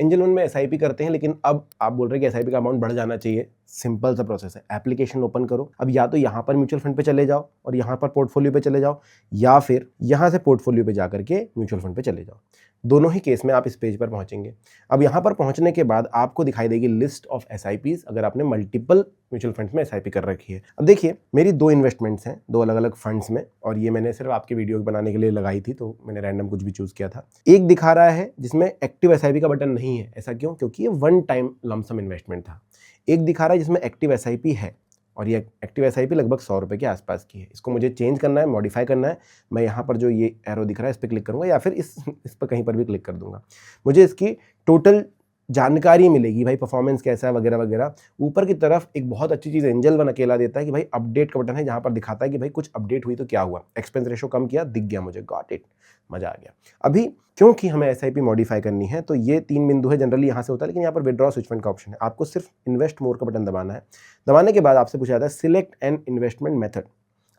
Angel one में SIP करते हैं, लेकिन अब आप बोल रहे हैं कि एसआईपी का अमाउंट बढ़ जाना चाहिए। सिंपल सा प्रोसेस है, एप्लीकेशन ओपन करो। अब या तो यहाँ पर म्यूचुअल फंड पे चले जाओ और यहाँ पर पोर्टफोलियो पे चले जाओ, या फिर यहाँ से पोर्टफोलियो पे जाकर के म्यूचुअल फंड पे चले जाओ। दोनों ही केस में आप इस पेज पर पहुंचेंगे। अब यहाँ पर पहुंचने के बाद आपको दिखाई देगी लिस्ट ऑफ एसआईपीज, अगर आपने मल्टीपल म्यूचुअल फंड्स में एसआईपी कर रखी है। अब देखिए, मेरी 2 इन्वेस्टमेंट्स हैं 2 अलग अलग फंड्स में, और ये मैंने सिर्फ आपके वीडियो बनाने के लिए लगाई थी, तो मैंने रैंडम कुछ भी चूज किया था। एक दिखा रहा है जिसमें एक्टिव एसआईपी का बटन नहीं है। ऐसा क्यों? क्योंकि ये वन टाइम लमसम इन्वेस्टमेंट था। एक दिखा रहा है जिसमें एक्टिव एसआईपी है, और ये एक्टिव एसआईपी लगभग 100 रुपये के आसपास की है। इसको मुझे चेंज करना है, मॉडिफाई करना है। मैं यहाँ पर जो ये एरो दिख रहा है इस पर क्लिक करूँगा, या फिर इस पर कहीं पर भी क्लिक कर दूंगा। मुझे इसकी टोटल जानकारी मिलेगी, भाई परफॉर्मेंस कैसा है वगैरह वगैरह। ऊपर की तरफ एक बहुत अच्छी चीज़ एंजल वन अकेला देता है कि भाई अपडेट का बटन है, जहाँ पर दिखाता है कि भाई कुछ अपडेट हुई तो क्या हुआ। एक्सपेंस रेशो कम किया, दिख गया मुझे, गॉट इट, मजा आ गया। अभी क्योंकि हमें एसआईपी मॉडिफाई करनी है, तो ये 3 बिंदु है, जनरली यहाँ से होता है, लेकिन यहाँ पर विड्रॉ स्विच फंड का ऑप्शन है। आपको सिर्फ इन्वेस्ट मोर का बटन दबाना है। दबाने के बाद आपसे पूछा जाता है सिलेक्ट एन इन्वेस्टमेंट मेथड।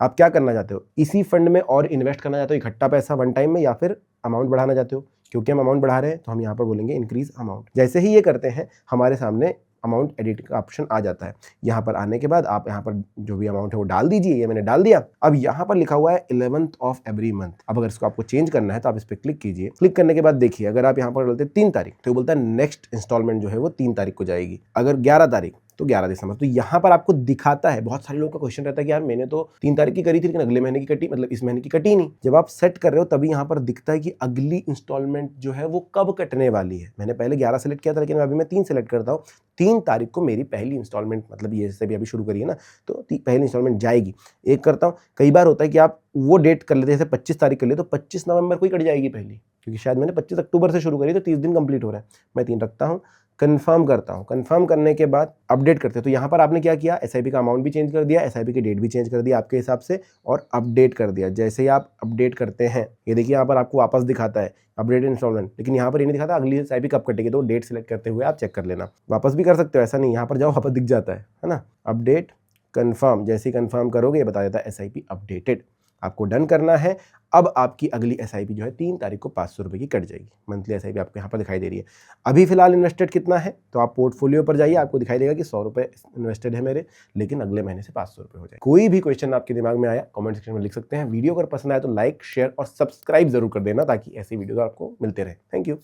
आप क्या करना चाहते हो? इसी फंड में और इन्वेस्ट करना चाहते हो इकट्ठा पैसा वन टाइम में, या फिर अमाउंट बढ़ाना चाहते हो? क्योंकि हम अमाउंट बढ़ा रहे हैं तो हम यहाँ पर बोलेंगे इंक्रीज अमाउंट। जैसे ही ये करते हैं हमारे सामने अमाउंट एडिट का ऑप्शन आ जाता है। यहाँ पर आने के बाद आप यहाँ पर जो भी अमाउंट है वो डाल दीजिए। ये मैंने डाल दिया। अब यहाँ पर लिखा हुआ है 11th ऑफ एवरी मंथ। अब अगर इसको आपको चेंज करना है तो आप इस पर क्लिक कीजिए। क्लिक करने के बाद देखिए, अगर आप यहाँ पर डालते 3 तारीख तो बोलता है नेक्स्ट इंस्टॉलमेंट जो है वो 3 तारीख को जाएगी। अगर 11 तारीख तो 11 दिसंबर। तो यहाँ पर आपको दिखाता है। बहुत सारे लोगों का क्वेश्चन रहता है कि यार मैंने तो 3 तारीख की करी थी, लेकिन अगले महीने की कटी, मतलब इस महीने की कटी नहीं। जब आप सेट कर रहे हो तभी यहाँ पर दिखता है कि अगली इंस्टॉलमेंट जो है वो कब कटने वाली है। मैंने पहले 11 सेलेक्ट किया था, लेकिन अभी मैं 3 सेलेक्ट करता हूँ। 3 तारीख को मेरी पहली इंस्टॉलमेंट, मतलब ये से भी अभी शुरू करिए ना, तो पहली इंस्टॉलमेंट जाएगी। एक करता हूँ। कई बार होता है कि आप वो डेट कर लेते हैं, जैसे 25 तारीख कर लिए तो 25 नवंबर को ही कट जाएगी पहली, क्योंकि शायद मैंने 25 अक्टूबर से शुरू करी, तो 30 दिन कंप्लीट हो रहा है। मैं 3 रखता हूँ, कंफर्म करता हूँ। कंफर्म करने के बाद अपडेट करते हैं। तो यहाँ पर आपने क्या किया, एसआईपी का अमाउंट भी चेंज कर दिया, एसआईपी की डेट भी चेंज कर दिया आपके हिसाब से, और अपडेट कर दिया। जैसे ही आप अपडेट करते हैं, ये देखिए यहाँ पर आपको वापस दिखाता है अपडेट इंस्टॉलमेंट, लेकिन यहाँ पर ये नहीं दिखाता अगली एसआईपी कब कटेगी। तो डेट सेलेक्ट करते हुए आप चेक कर लेना। वापस भी कर सकते हो, ऐसा नहीं, यहाँ पर जाओ वापस दिख जाता है ना। अपडेट कंफर्म, जैसे ही कंफर्म करोगे ये बता देता है एसआईपी अपडेटेड। आपको डन करना है। अब आपकी अगली एसआईपी जो है 3 तारीख को 500 रुपये की कट जाएगी। मंथली एसआईपी आपको यहाँ पर दिखाई दे रही है। अभी फिलहाल इन्वेस्टेड कितना है, तो आप पोर्टफोलियो पर जाइए, आपको दिखाई देगा कि 100 रुपये इन्वेस्टेड है मेरे, लेकिन अगले महीने से 500 रुपये हो जाए। कोई भी क्वेश्चन आपके दिमाग में आया कमेंट सेक्शन में लिख सकते हैं। वीडियो अगर पसंद आया तो लाइक, शेयर और सब्सक्राइब जरूर कर देना, ताकि ऐसी वीडियो आपको मिलते रहे। Thank you.